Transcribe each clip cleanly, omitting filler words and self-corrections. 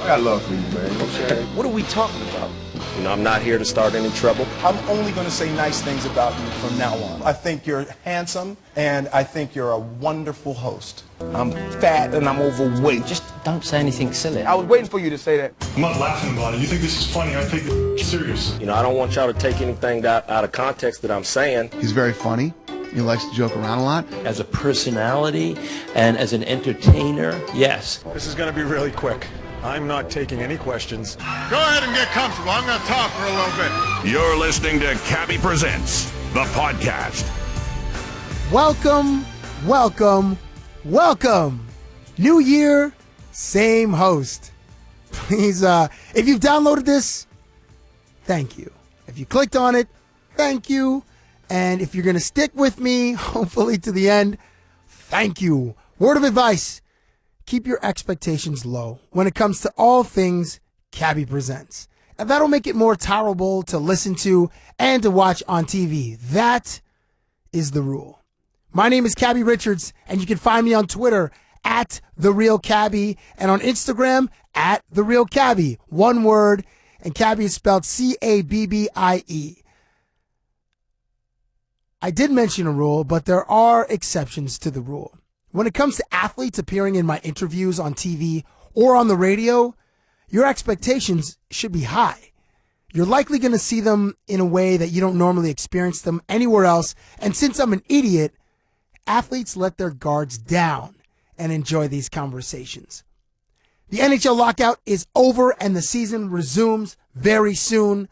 I got love for you, man. You know what I'm saying? What are we talking about? I'm not here to start any trouble. I'm only going to say nice things about you from now on. I think you're handsome, and I think you're a wonderful host. I'm fat and I'm overweight. Just don't say anything silly. I was waiting for you to say that. I'm not laughing about it. You think this is funny? I take it serious. I don't want y'all to take anything out of context that I'm saying. He's very funny. He likes to joke around a lot. As a personality and as an entertainer, yes. This is going to be really quick. I'm not taking any questions. Go ahead and get comfortable. I'm going to talk for a little bit. You're listening to Cabbie Presents, the podcast. Welcome, welcome, welcome. New year, same host. Please, if you've downloaded this, thank you. If you clicked on it, thank you. And if you're going to stick with me, hopefully to the end, thank you. Word of advice. Keep your expectations low when it comes to all things Cabbie Presents. And that'll make it more tolerable to listen to and to watch on TV. That is the rule. My name is Cabbie Richards, and you can find me on Twitter at TheRealCabbie and on Instagram at TheRealCabbie. One word, and Cabbie is spelled Cabbie. I did mention a rule, but there are exceptions to the rule. When it comes to athletes appearing in my interviews on TV or on the radio, your expectations should be high. You're likely going to see them in a way that you don't normally experience them anywhere else. And since I'm an idiot, athletes let their guards down and enjoy these conversations. The NHL lockout is over and the season resumes very soon.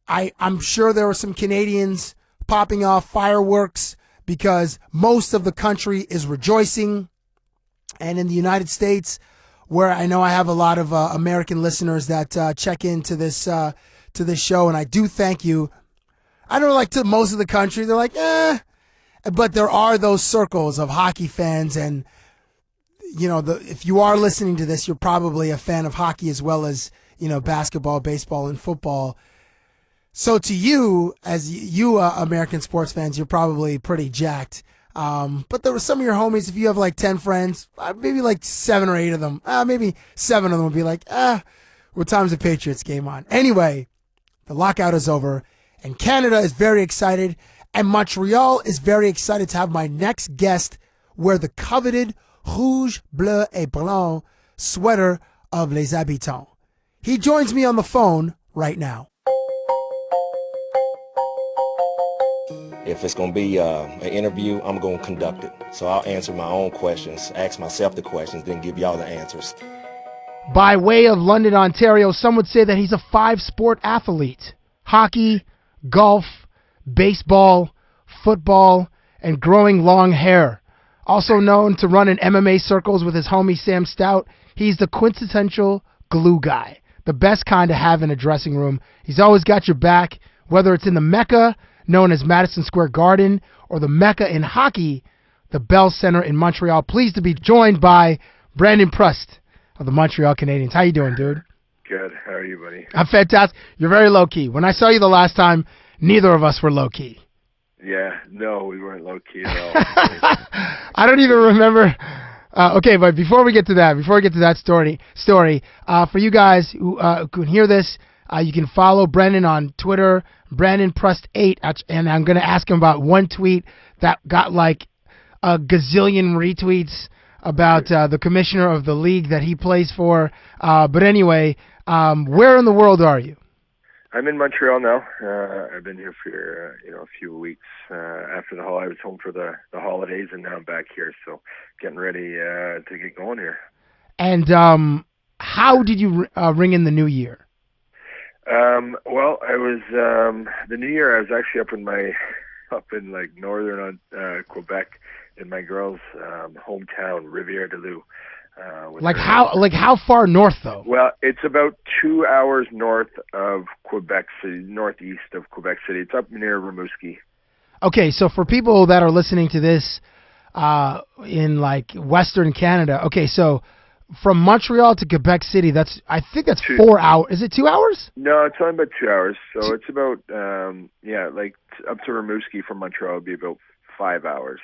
I'm sure there were some Canadians popping off fireworks because most of the country is rejoicing. And in the United States, where I know I have a lot of American listeners that check into this show, and I do thank you. I don't know, like to most of the country, they're like, but there are those circles of hockey fans, and if you are listening to this, you're probably a fan of hockey as well as basketball, baseball, and football. So to you, as you American sports fans, you're probably pretty jacked. But there were some of your homies, if you have like 10 friends, maybe like 7 or 8 of them, maybe 7 of them would be like, what time's the Patriots game on? Anyway, the lockout is over, and Canada is very excited, and Montreal is very excited to have my next guest wear the coveted Rouge, Bleu et Blanc sweater of Les Habitants. He joins me on the phone right now. If it's going to be an interview, I'm going to conduct it. So I'll answer my own questions, ask myself the questions, then give y'all the answers. By way of London, Ontario, some would say that he's a 5-sport athlete. Hockey, golf, baseball, football, and growing long hair. Also known to run in MMA circles with his homie Sam Stout, he's the quintessential glue guy. The best kind to have in a dressing room. He's always got your back, whether it's in the Mecca, known as Madison Square Garden, or the Mecca in hockey, the Bell Center in Montreal. Pleased to be joined by Brandon Prust of the Montreal Canadiens. How you doing, dude? Good. How are you, buddy? I'm fantastic. You're very low-key. When I saw you the last time, neither of us were low-key. Yeah, no, we weren't low-key at all. I don't even remember. Okay, but before we get to that story, for you guys who can hear this, you can follow Brandon on Twitter, Brandon Prust8, and I'm going to ask him about one tweet that got like a gazillion retweets about the commissioner of the league that he plays for. But anyway, where in the world are you? I'm in Montreal now. I've been here for a few weeks after the I was home for the holidays, and now I'm back here. So getting ready to get going here. And how did you ring in the new year? Well, I was the New Year. I was actually up in like northern Quebec, in my girl's hometown, Rivière-du-Loup. How far north though? Well, it's about 2 hours north of Quebec City, northeast of Quebec City. It's up near Rimouski. Okay, so for people that are listening to this in like Western Canada, okay, so from Montreal to Quebec City, I think that's 4 hours. Is it 2 hours? No, it's only about 2 hours. So it's about, up to Rimouski from Montreal would be about 5 hours.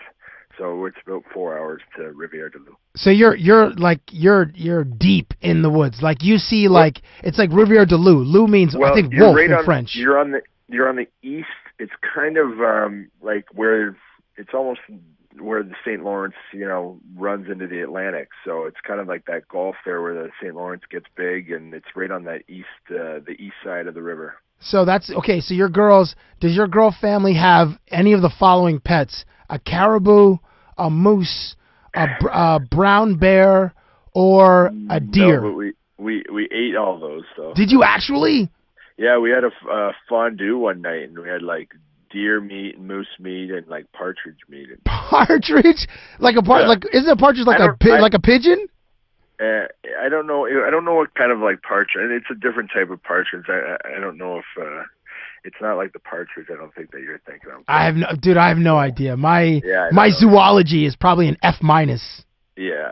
So it's about 4 hours to Rivière-du-Loup. So you're deep in the woods. Like you see, like it's like Rivière-du-Loup. Loup means I think wolf in French. You're on the east. It's kind of like where it's almost where the St. Lawrence, runs into the Atlantic. So it's kind of like that gulf there where the St. Lawrence gets big, and it's right on that the east side of the river. So that's okay. So does your girl family have any of the following pets? A caribou, a moose, a brown bear, or a deer? No, but we ate all those. So. Did you actually? Yeah, we had a fondue one night, and we had like deer meat and moose meat and like partridge meat. Partridge? Like like isn't a partridge like a pigeon? I don't know. I don't know what kind of like partridge. It's a different type of partridge. I don't know if it's not like the partridge. I don't think that you're thinking of. I have no idea. My zoology is probably an F-. Yeah.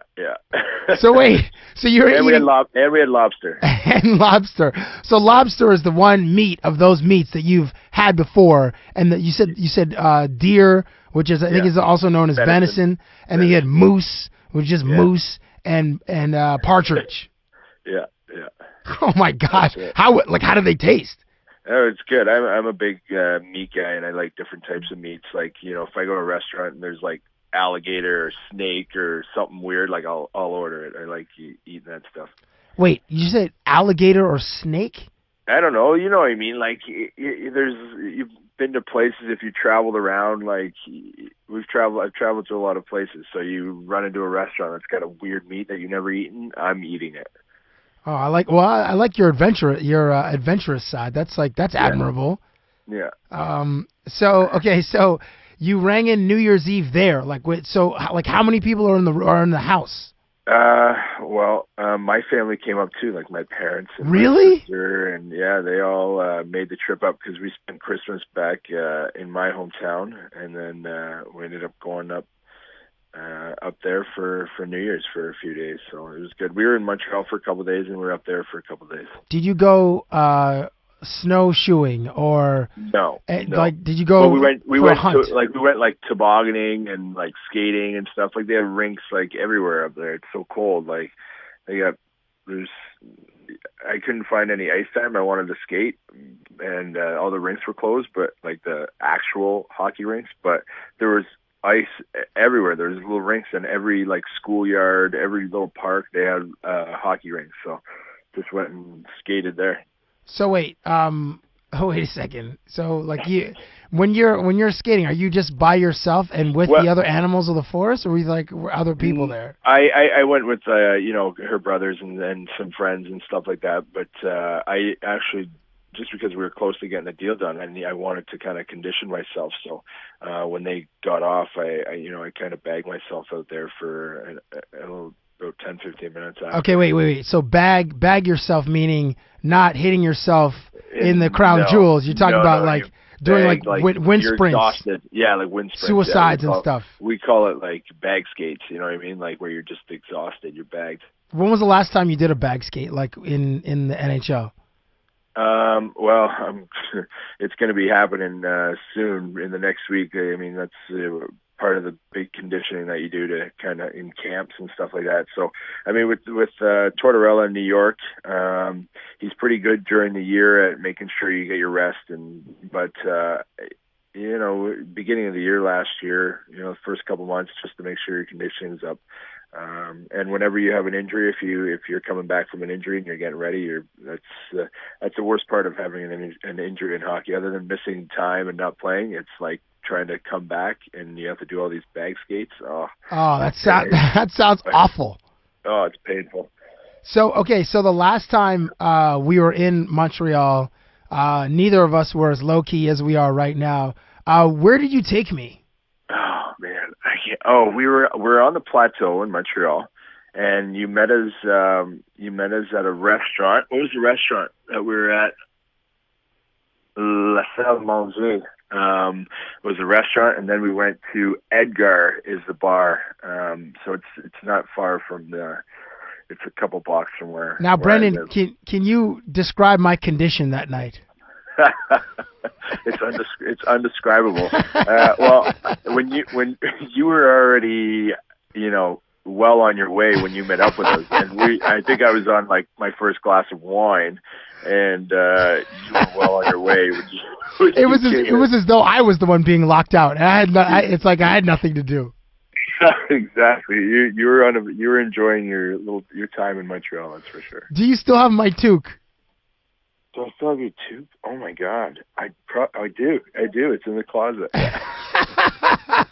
So wait, so you're eating... we had lobster. And lobster. So lobster is the one meat of those meats that you've had before, and that you said deer, which is I think is also known as venison, and then you had moose, which is moose, and partridge. Yeah. Oh my gosh! How do they taste? Oh, it's good. I'm a big meat guy, and I like different types of meats. Like if I go to a restaurant and there's like alligator or snake or something weird, like I'll order it. I like eating that stuff. Wait, you said alligator or snake? I don't know. You know what I mean? Like you've been to places, if you traveled around, like I've traveled to a lot of places. So you run into a restaurant that's got a weird meat that you've never eaten. I'm eating it. Oh, I like your adventurous side. That's admirable. Yeah. So you rang in New Year's Eve there. So how many people are in the house? Well, my family came up too, like my parents and really? my sister, and they all made the trip up because we spent Christmas back in my hometown, and then we ended up going up there for New Year's for a few days. So it was good. We were in Montreal for a couple of days, and we were up there for a couple of days. Did you go snowshoeing or no? Like, did you go? Well, we went hunt? tobogganing and like skating and stuff. Like they have rinks like everywhere up there. It's so cold. Like I couldn't find any ice time. I wanted to skate, and all the rinks were closed, but like the actual hockey rinks. But there was ice everywhere. There's little rinks in every like schoolyard, every little park. They had hockey rinks. So just went and skated there. So wait a second. So like when you're skating, are you just by yourself and with the other animals of the forest, or were other people there? I went with her brothers and some friends and stuff like that. But I actually, just because we were close to getting the deal done, I wanted to kind of condition myself. So when they got off, I kind of bagged myself out there for a little. About 10-15 minutes after. Okay, wait. So bag yourself meaning not hitting yourself in the crown jewels. You're talking about doing wind sprints. Exhausted. Yeah, like wind sprints. Suicides and stuff. We call it like bag skates. You know what I mean? Like where you're just exhausted, you're bagged. When was the last time you did a bag skate, like in the NHL? Well, it's going to be happening soon in the next week. I mean, that's part of the big conditioning that you do to kind of in camps and stuff like that. So, I mean, with Tortorella in New York, he's pretty good during the year at making sure you get your rest. But beginning of the year last year, the first couple months, just to make sure your conditioning's up. And whenever you have an injury, if you're coming back from an injury and you're getting ready, that's the worst part of having an injury in hockey. Other than missing time and not playing, it's like trying to come back and you have to do all these bag skates. That sounds awful. Oh, it's painful. So the last time we were in Montreal, neither of us were as low key as we are right now. Where did you take me? Oh man, I can't. Oh, we're on the plateau in Montreal, and you met us. You met us at a restaurant. What was the restaurant that we were at? La Salle Manger. Was a restaurant, and then we went to Edgar is the bar. So it's not far from it's a couple blocks from where. Now, Brendan, can you describe my condition that night? It's undescribable. Well, when you were already, well on your way when you met up with us, and I think I was on like my first glass of wine, and you were well on your way. It was as though I was the one being locked out. It's like I had nothing to do. Exactly. You were enjoying your time in Montreal. That's for sure. Do you still have my toque? Do I still have your toque? Oh my God, I do. It's in the closet. I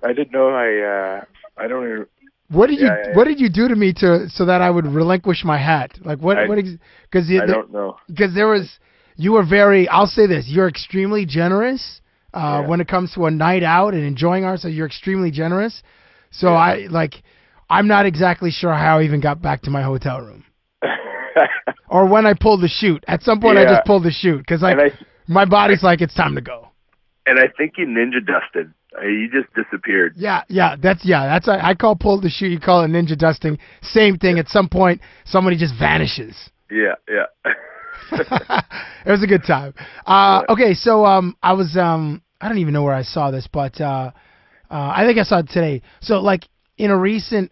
didn't know. I don't even. What did you do to me so that I would relinquish my hat? Like what? Because I don't know. Because you were very. I'll say this: you're extremely generous when it comes to a night out and enjoying ourselves. You're extremely generous. So I'm not exactly sure how I even got back to my hotel room. Or when I pulled the chute. At some point, I just pulled the chute because my body's like, it's time to go. And I think you ninja dusted. You just disappeared. Yeah. That's I call pull the chute. You call it ninja dusting. Same thing. At some point, somebody just vanishes. Yeah. It was a good time. Okay, so I was I don't even know where I saw this, but I think I saw it today. So like in a recent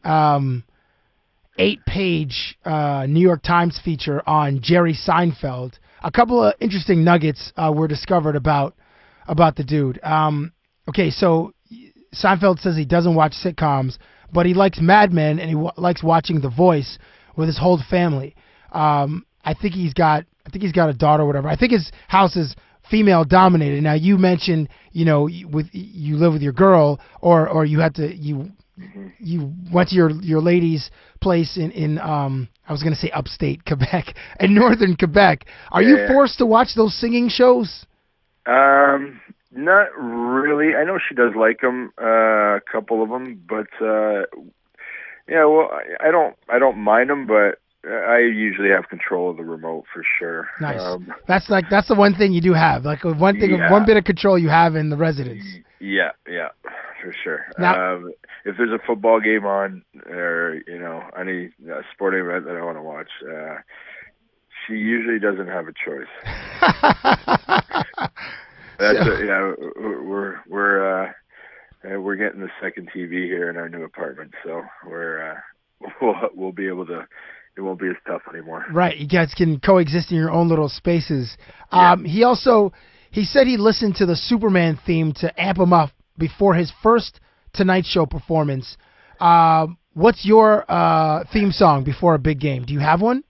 8-page New York Times feature on Jerry Seinfeld, a couple of interesting nuggets were discovered about the dude. Okay, so Seinfeld says he doesn't watch sitcoms, but he likes Mad Men and he likes watching The Voice with his whole family. I think he's got a daughter or whatever. I think his house is female dominated. Now you mentioned, you live with your girl or you had to you went to your lady's place in I was going to say upstate Quebec and northern Quebec. Are you forced to watch those singing shows? Not really. I know she does like them, a couple of them, but well, I don't mind them, but I usually have control of the remote for sure. Nice. That's the one thing you do have, like one bit of control you have in the residence. Yeah, for sure. Now, if there's a football game on, or any sporting event that I want to watch, she usually doesn't have a choice. We're getting the second TV here in our new apartment, so we'll be able to. It won't be as tough anymore. Right, you guys can coexist in your own little spaces. Yeah. He said he listened to the Superman theme to amp him up before his first Tonight Show performance. What's your theme song before a big game? Do you have one?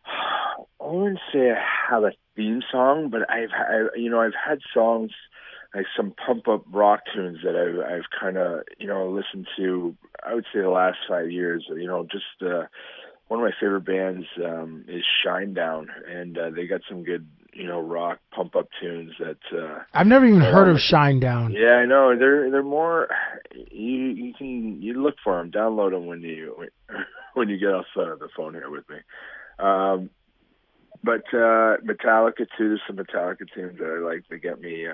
I wouldn't say I have a theme song, but I've had songs, like some pump up rock tunes that I've kind of listened to. I would say the last 5 years. One of my favorite bands is Shinedown, and they got some good rock pump up tunes that I've never even heard of Shinedown. Yeah, I know. They're more. You look for them, download them when you get off the phone here with me. But Metallica too. There's some Metallica tunes that I like to get me.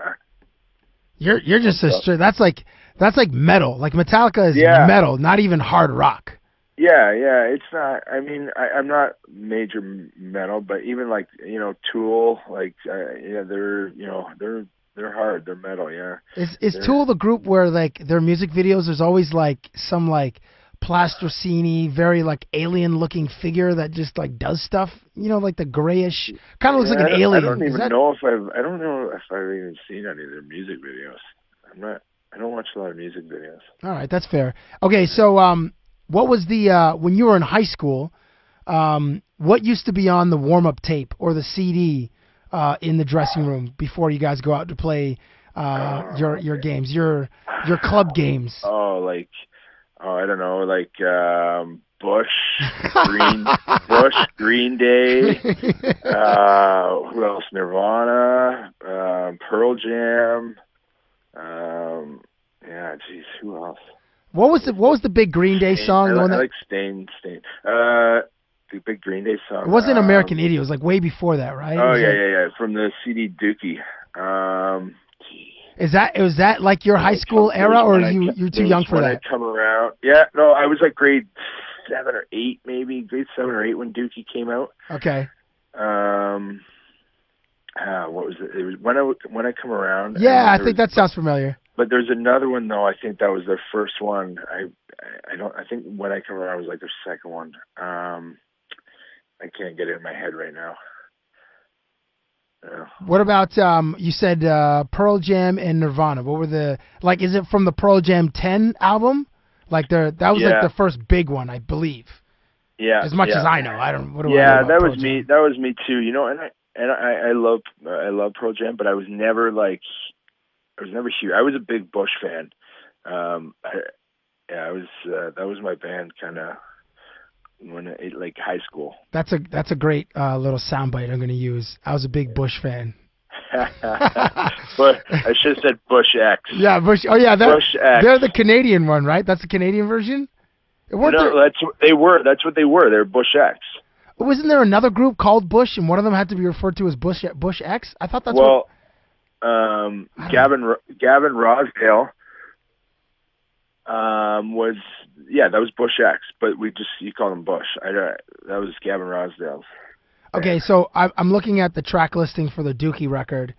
You're just that's like metal. Like Metallica is metal, not even hard rock. Yeah. It's not. I mean, I'm not major metal, but even like Tool, like they're hard. They're metal. Yeah. Is Tool the group where like their music videos? There's always like some like Plastrocini, very like alien looking figure that just like does stuff. Like the grayish kind of looks like an alien. I don't even know if I've even seen any of their music videos. I don't watch a lot of music videos. All right, that's fair. Okay, so what was the when you were in high school? What used to be on the warm-up tape or the CD in the dressing room before you guys go out to play your games, your club games? I don't know, like Bush, Green Day. Who else? Nirvana, Pearl Jam. Who else? What was the big Green Day song? I like Stain. The big Green Day song. It wasn't American Idiot. It was like way before that, right? Oh, yeah. From the CD Dookie. Was that like your high school era, or you're too young for that? When I come around. Yeah, no, I was like grade 7 or 8, maybe. Grade 7 or 8 when Dookie came out. Okay. what was it? It was when I come around. Yeah, I think that sounds familiar. But there's another one though. I think that was their first one. I think when I come around was like their second one. I can't get it in my head right now. What about you said Pearl Jam and Nirvana? What were the is it from the Pearl Jam 10 album? That was like the first big one, I believe. Yeah. As much as I know, I don't. What do I know about that Pearl was Jam? me. That was me too. I love Pearl Jam, but I was never huge. I was a big Bush fan. That was my band kind of when high school. That's a great little soundbite I'm going to use. I was a big Bush fan. But I should have said Bush X. Yeah, Bush. Oh yeah, Bush X. They're the Canadian one, right? That's the Canadian version. That's what they were. They're Bush X. Wasn't there another group called Bush, and one of them had to be referred to as Bush X? I thought that's Gavin Rosdale that was Bush X, but you call him Bush. That was Gavin Rosdale's. Okay, so I'm looking at the track listing for the Dookie record.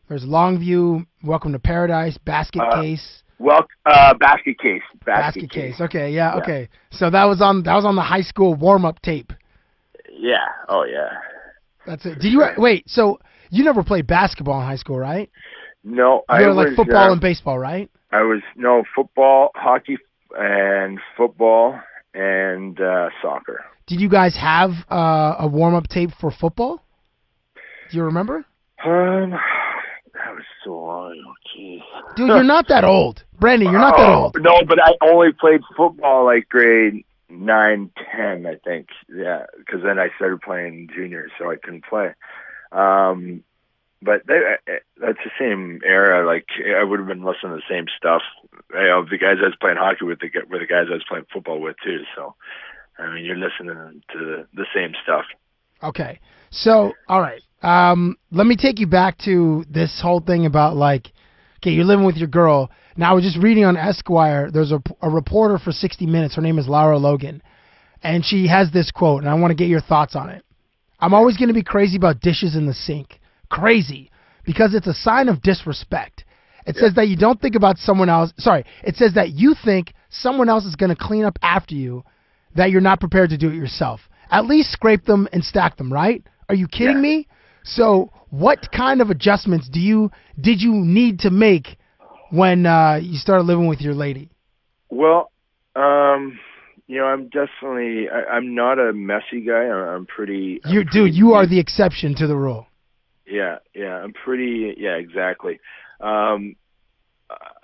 There's Longview, Welcome to Paradise, Basket Case. Basket Case. Basket Case. Okay, yeah, okay. So that was on the high school warm-up tape. Yeah. Oh yeah. That's it. Did you wait? So you never played basketball in high school, right? No, you were like football and baseball, right? I was football, hockey, and football and soccer. Did you guys have a warm-up tape for football? Do you remember? That was so long ago. Jeez. Dude, you're not that old. Brandon, you're not that old. No, but I only played football grade 9, 10, I think. Yeah, because then I started playing junior, so I couldn't play. But that's the same era. I would have been listening to the same stuff. The guys I was playing hockey with were the guys I was playing football with too. So, I mean, you're listening to the same stuff. Okay. So, all right. Let me take you back to this whole thing about you're living with your girl. Now, I was just reading on Esquire. There's a reporter for 60 Minutes. Her name is Laura Logan. And she has this quote, and I want to get your thoughts on it. I'm always going to be crazy about dishes in the sink. Crazy. Because it's a sign of disrespect. It says that you don't think about someone else. Sorry. It says that you think someone else is going to clean up after you, that you're not prepared to do it yourself. At least scrape them and stack them, right? Are you kidding me? So what kind of adjustments did you need to make when you started living with your lady? Well, I'm definitely I'm not a messy guy. I'm pretty. You are the exception to the rule. Yeah, I'm pretty. Yeah, exactly. But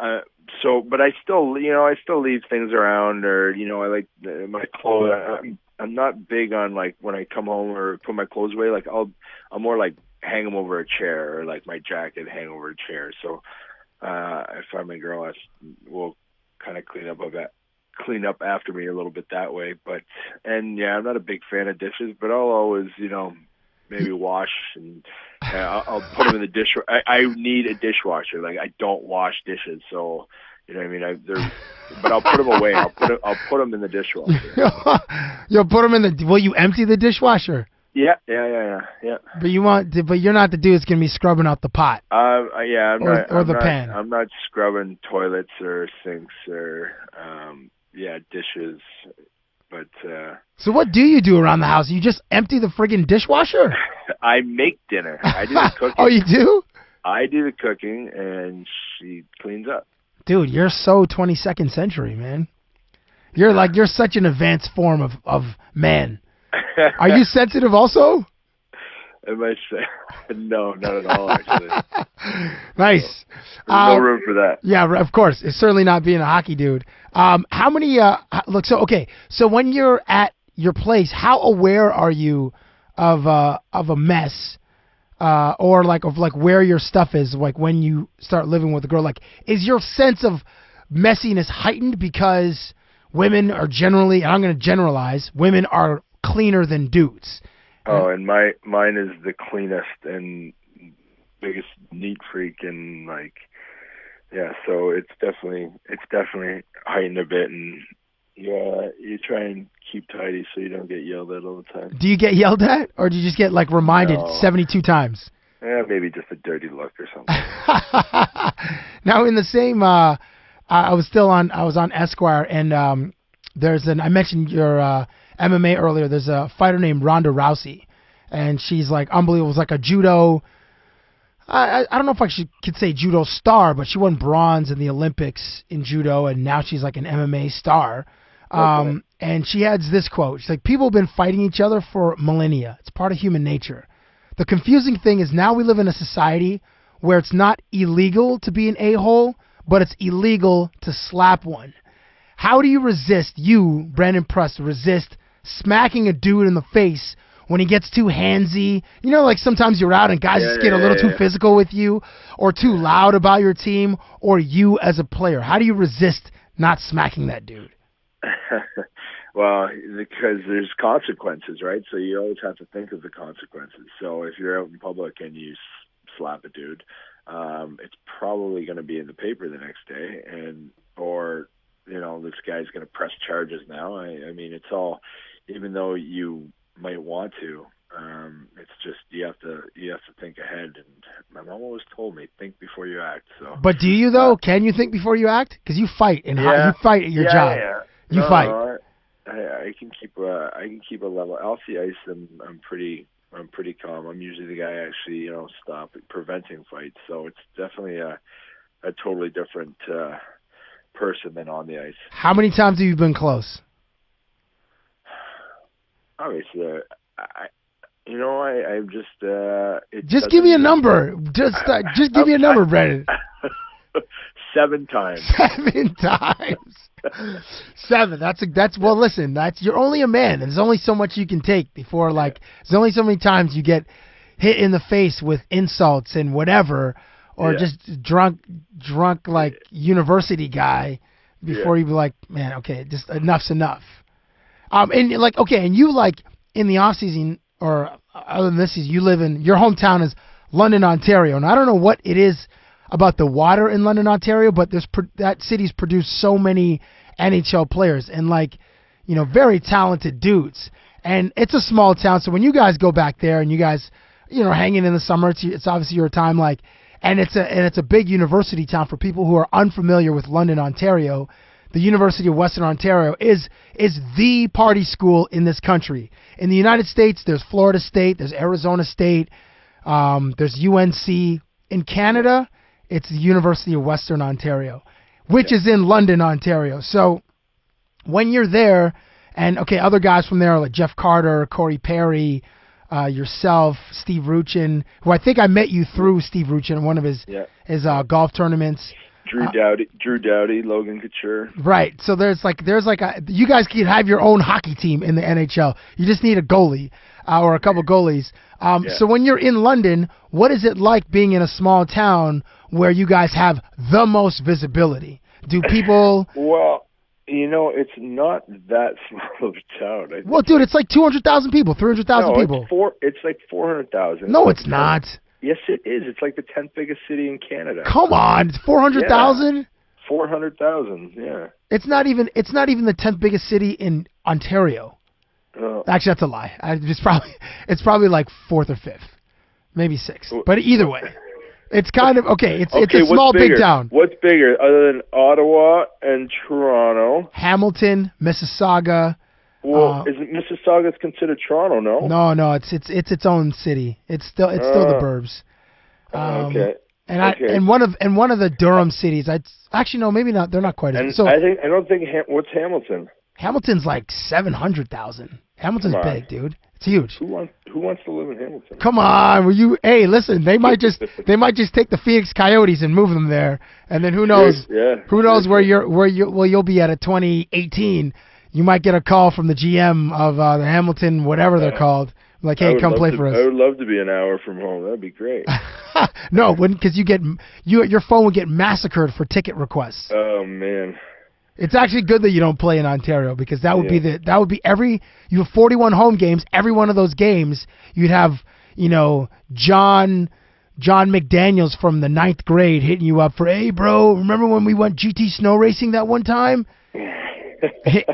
I still leave things around, or I like my clothes. I'm not big on when I come home or put my clothes away. I'll more hang them over a chair, or my jacket hang over a chair. So I find my girl will kind of clean up after me a little bit that way. I'm not a big fan of dishes, but I'll always maybe wash, and I'll put them in the dish. I need a dishwasher. I don't wash dishes, so you know what I mean. But I'll put them away. I'll put them in the dishwasher. You'll put them in the. Will you empty the dishwasher? Yeah. But you're not the dude that's gonna be scrubbing out the pot. I'm not, pan. I'm not scrubbing toilets or sinks or dishes. But so what do you do around the house? You just empty the friggin' dishwasher? I make dinner. I do the cooking. Oh, you do? I do the cooking, and she cleans up. Dude, you're so 22nd century, man. You're such an advanced form of man. Are you sensitive also? Am I say? No, not at all, actually. Nice. There's no room for that. Yeah, of course. It's certainly not being a hockey dude. How many, so when you're at your place, how aware are you of a mess, or where your stuff is, when you start living with a girl? Is your sense of messiness heightened because women are generally, and I'm going to generalize, women are cleaner than dudes? Oh, and mine is the cleanest and biggest neat freak, and so it's definitely heightened a bit, and you try and keep tidy so you don't get yelled at all the time. Do you get yelled at, or do you just get reminded 72 times? Maybe just a dirty look or something. Now, in the same, I was on Esquire, and I mentioned your MMA earlier. There's a fighter named Ronda Rousey, and she's like unbelievable. It was like a judo. I don't know if I could say judo star, but she won bronze in the Olympics in judo, and now she's like an MMA star. Okay. And she adds this quote. She's like, people have been fighting each other for millennia. It's part of human nature. The confusing thing is now we live in a society where it's not illegal to be an a-hole, but it's illegal to slap one. How do you Brandon Prust, resist smacking a dude in the face when he gets too handsy? You know, like sometimes you're out and guys just get a little too physical with you, or too loud about your team, or you as a player. How do you resist not smacking that dude? Well, because there's consequences, right? So you always have to think of the consequences. So if you're out in public and you slap a dude, it's probably going to be in the paper the next day, or this guy's going to press charges now. I mean, it's all, even though you might want to, it's just you have to think ahead. And my mom always told me, think before you act. So, but do you though? Can you think before you act? Because you fight you fight at your job. Yeah. You fight. I can keep a level. Off the ice, I'm pretty calm. I'm usually the guy actually stop preventing fights. So it's definitely a totally different person than on the ice. How many times have you been close? Obviously, I'm just. Just give me a number. Just give me a number, Brandon. 7 times. 7 times. 7. Well, listen. You're only a man. There's only so much you can take before there's only so many times you get hit in the face with insults and whatever, or just drunk like university guy before you be like, man, okay, just enough's enough. And you in the off season or other than this season, you live in your hometown is London, Ontario, and I don't know what it is about the water in London, Ontario, but that city's produced so many NHL players and very talented dudes. And it's a small town, so when you guys go back there and you guys, hanging in the summer, it's obviously your time. And it's a big university town for people who are unfamiliar with London, Ontario. The University of Western Ontario is the party school in this country. In the United States, there's Florida State, there's Arizona State, there's UNC. In Canada, it's the University of Western Ontario, which is in London, Ontario. So when you're there, and other guys from there like Jeff Carter, Corey Perry, yourself, Steve Ruchin, who I think I met you through Steve Ruchin in one of his golf tournaments. Drew Doughty, Logan Couture. Right. So you guys could have your own hockey team in the NHL. You just need a goalie or a couple goalies. So when you're in London, what is it like being in a small town where you guys have the most visibility? Do people... Well, it's not that small of a town. Well, dude, it's like 200,000 people, 300,000 people. It's like 400,000. No, it's not. Yes, it is. It's like the 10th biggest city in Canada. Come on, it's 400,000? 400,000, yeah. It's not even the 10th biggest city in Ontario. Actually, that's a lie. It's probably like 4th or 5th, maybe 6th. But either way, it's kind of It's a small big town. What's bigger other than Ottawa and Toronto? Hamilton, Mississauga. Well, isn't Mississauga's considered Toronto? No, it's its own city. It's still the burbs. Okay. And one of the Durham cities. No, maybe not. They're not quite. What's Hamilton? Hamilton's like 700,000. Hamilton's big, dude. It's huge. Who wants to live in Hamilton? Come on, Hey, listen. They might just take the Phoenix Coyotes and move them there, and then who knows? Who knows where you'll be at 2018. You might get a call from the GM of the Hamilton, whatever they're called. Like, hey, come play for us. I would love to be an hour from home. That'd be great. No, it wouldn't, because your phone would get massacred for ticket requests. Oh man. It's actually good that you don't play in Ontario, because that would be you have 41 home games. Every one of those games, you'd have John McDaniels from the 9th grade hitting you up for, hey bro, remember when we went GT snow racing that one time?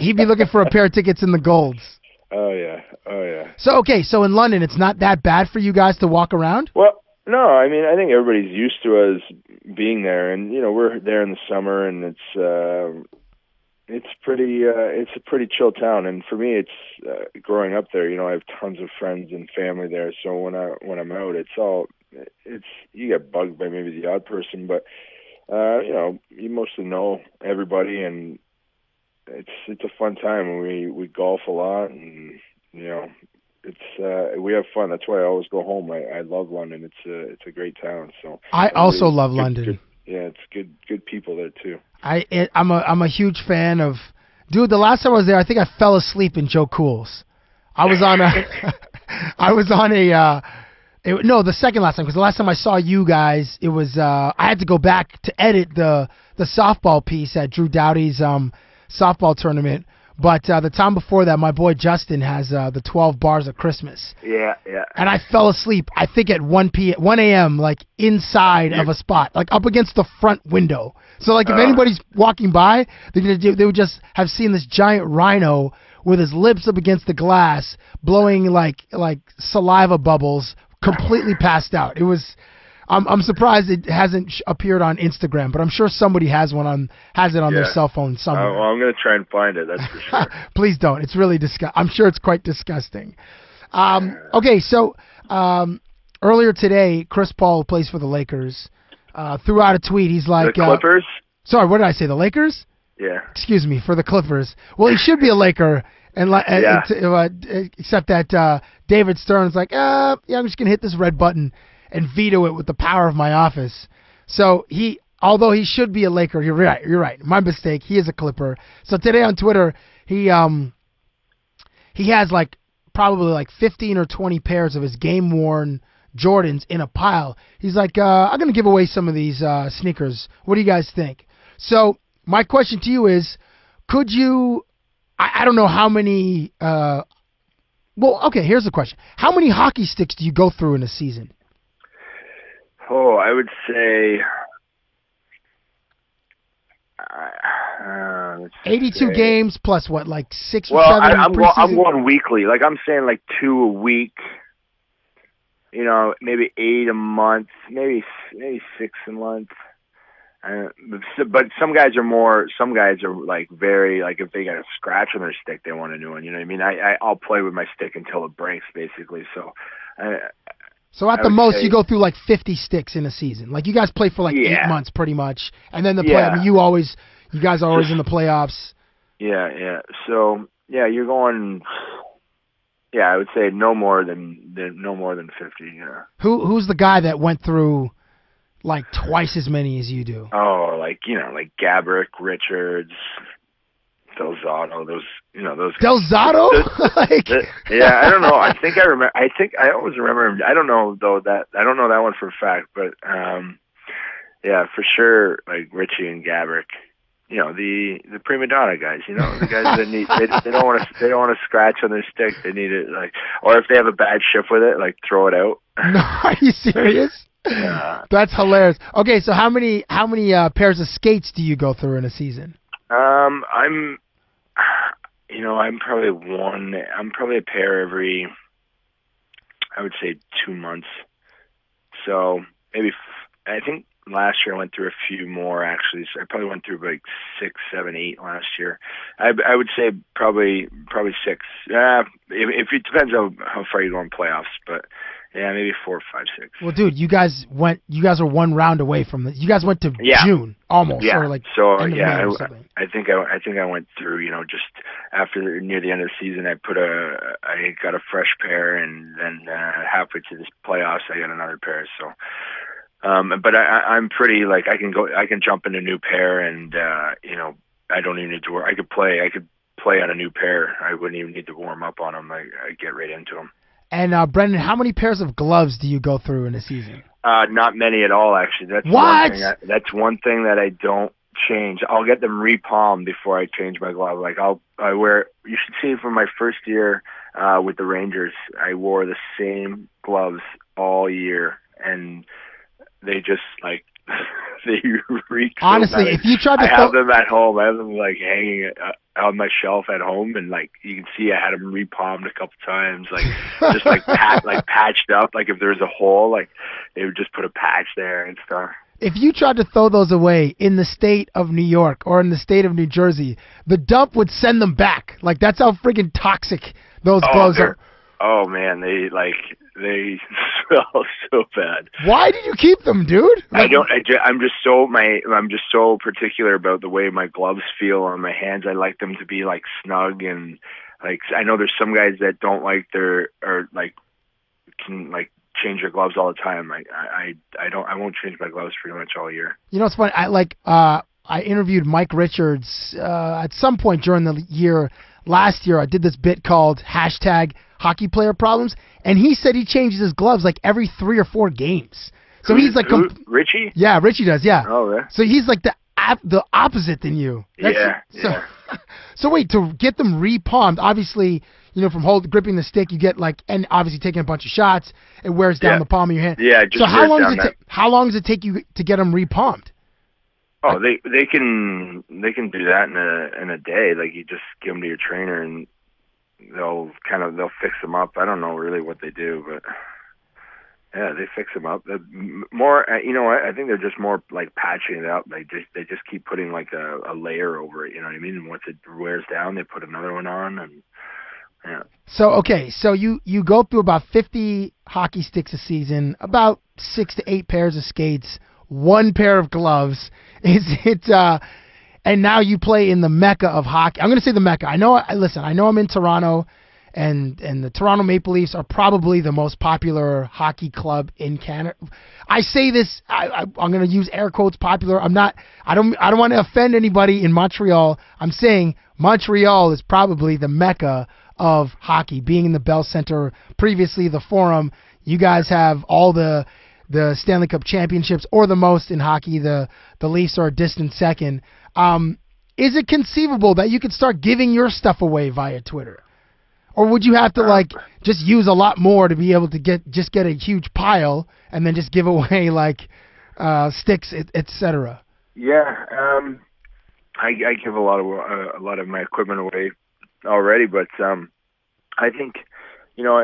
He'd be looking for a pair of tickets in the Golds. Oh yeah. So in London, it's not that bad for you guys to walk around? Well, No, I mean, I think everybody's used to us being there, and we're there in the summer, and it's a pretty chill town. And for me, it's growing up there. I have tons of friends and family there, so when I'm out, you get bugged by maybe the odd person, but you mostly know everybody, and it's a fun time. We golf a lot, and we have fun. That's why I always go home. I love London. It's a great town. So I also love London. It's good people there too. I'm a huge fan of. Dude, the last time I was there, I think I fell asleep in Joe Cool's. I was on the second last time, because the last time I saw you guys, it was I had to go back to edit the softball piece at Drew Doughty's softball tournament. But the time before that, my boy Justin has the 12 Bars of Christmas. Yeah. And I fell asleep, I think at 1 a.m., like inside of a spot, like up against the front window. So like if anybody's walking by, they would just have seen this giant rhino with his lips up against the glass, blowing like saliva bubbles, completely passed out. It was. I'm surprised it hasn't appeared on Instagram, but I'm sure somebody has it on their cell phone somewhere. Well, I'm going to try and find it, that's for sure. Please don't. It's really I'm sure it's quite disgusting. Okay, so earlier today, Chris Paul, who plays for the Lakers, threw out a tweet. He's like... The Clippers? Sorry, what did I say? The Lakers? Yeah. Excuse me, for the Clippers. Well, he should be a Laker, except that David Stern's like, I'm just going to hit this red button and veto it with the power of my office. So although he should be a Laker, you're right. My mistake. He is a Clipper. So today on Twitter, he has probably 15 or 20 pairs of his game-worn Jordans in a pile. He's like, I'm going to give away some of these sneakers. What do you guys think? So my question to you is, could you, I don't know how many, here's the question. How many hockey sticks do you go through in a season? Oh, I would say 82 games plus what, 6 or 7? I'm going weekly. I'm saying 2 a week. Maybe 8 a month, maybe 6 a month. But some guys are very if they got a scratch on their stick, they want a new one. You know what I mean? I'll play with my stick until it breaks, basically. So at the most, you go through 50 sticks in a season. You guys play for 8 months, pretty much, and then the play. I mean, you guys are always in the playoffs. Yeah. So you're going. Yeah, I would say no more than 50. Yeah. Who's the guy that went through twice as many as you do? Oh, Gabrick, Richards, Delzato, those guys. Delzato? Yeah, I don't know. I think I always remember him. I don't know that one for a fact, but yeah, for sure, Richie and Gabrick. The prima donna guys. The guys that need they don't want to scratch on their stick. They need it or if they have a bad shift with it, throw it out. No, are you serious? Yeah. That's hilarious. Okay, so how many pairs of skates do you go through in a season? I'm probably a pair every, I would say 2 months. So maybe, I think last year I went through a few more actually. So I probably went through 6, 7, 8 last year. I would say probably 6. If it depends on how far you go in playoffs, but yeah, maybe 4, 5, 6. Well, dude, you guys are one round away from this. You guys went to June almost. Yeah. Or I think I went through. Just after near the end of the season, I got a fresh pair, and then halfway to this playoffs, I got another pair. So, but I'm pretty I can jump in a new pair, and I don't even need to work. I could play on a new pair. I wouldn't even need to warm up on them. I get right into them. And Brendan, how many pairs of gloves do you go through in a season? Not many at all, actually. That's one thing that I don't change. I'll get them re-palmed before I change my glove. I wear. You should see from my first year with the Rangers, I wore the same gloves all year, and they just they reek so Honestly, bad. if you tried to I have them at home. I have them like hanging on my shelf at home, and like you can see, I had them repalmed a couple times, like just like patched up. Like if there's a hole, like they would just put a patch there and stuff. If you tried to throw those away in the state of New York or in the state of New Jersey, the dump would send them back. Like that's how freaking toxic those gloves are. Oh man, they smell so bad. Why did you keep them, dude? Like, I'm just so particular about the way my gloves feel on my hands. I like them to be like snug, and like I know there's some guys that don't like can like change their gloves all the time. I won't change my gloves pretty much all year. You know, it's funny. I interviewed Mike Richards at some point during the year last year. I did this bit called #HockeyPlayerProblems, and he said he changes his gloves like every 3 or 4 games. So he's like Richie? Yeah, Richie does. Yeah. Oh, yeah. So he's like the opposite than you. Yeah. So wait, to get them repalmed, obviously, you know, from gripping the stick, you get like, and obviously taking a bunch of shots, it wears down the palm of your hand. Yeah. Just so how long does it take you to get them repalmed? Oh, they can do that in a day. Like you just give them to your trainer and they'll fix them up. I don't know really what they do, but yeah, they fix them up. More, you know what? I think they're just more like patching it up. They just keep putting like a layer over it. You know what I mean? And once it wears down, they put another one on, and yeah. So you go through about 50 hockey sticks a season, about 6 to 8 pairs of skates, 1 pair of gloves. And now you play in the mecca of hockey. I'm going to say the mecca. I know I'm in Toronto, and the Toronto Maple Leafs are probably the most popular hockey club in Canada. I say this, I'm going to use air quotes popular. I don't want to offend anybody in Montreal. I'm saying Montreal is probably the mecca of hockey, being in the Bell Center, previously the Forum. You guys have all the Stanley Cup championships, or the most in hockey. The Leafs are a distant second. Is it conceivable that you could start giving your stuff away via Twitter? Or would you have to just use a lot more to be able to get a huge pile and then just give away sticks, etc.? Yeah, I give a lot of my equipment away already, but I think, you know,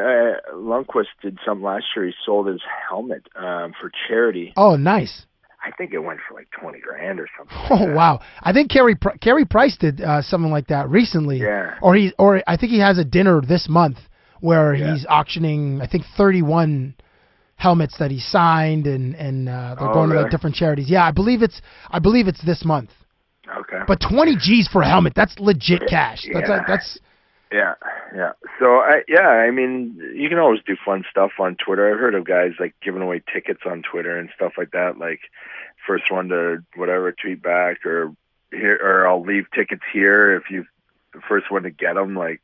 Lundqvist did something last year. He sold his helmet for charity. Oh, nice. I think it went for like $20,000 or something. Oh, wow! I think Carey Price did something like that recently. Yeah. Or I think he has a dinner this month where he's auctioning, I think, 31 helmets that he signed, and they're going to like different charities. Yeah, I believe it's this month. Okay. But 20 G's for a helmet, that's legit cash. Yeah. So I mean, you can always do fun stuff on Twitter. I've heard of guys like giving away tickets on Twitter and stuff like that. Like first one to whatever tweet back, or I'll leave tickets here if you the first one to get them. Like,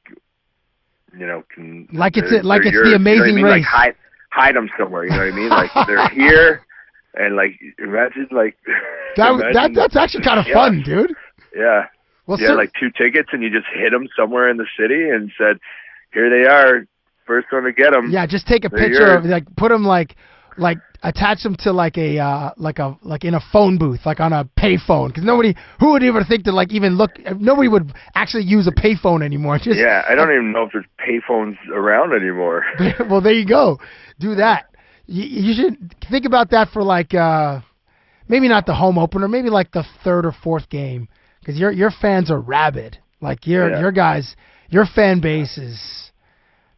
you know, it's the Amazing Race. Like hide them somewhere. You know what I mean? Like they're here, and like imagine that's actually kind of fun, dude. Yeah. Well, you had like 2 tickets, and you just hit them somewhere in the city and said, "Here they are, first one to get them." Yeah, just take a picture of put them attach them to like in a phone booth, like on a payphone, because who would ever think to even look? Nobody would actually use a payphone anymore. I don't even know if there's payphones around anymore. Well, there you go. Do that. You should think about that for maybe not the home opener, maybe like the 3rd or 4th game. Because your fans are rabid. Like your guys, your fan base is,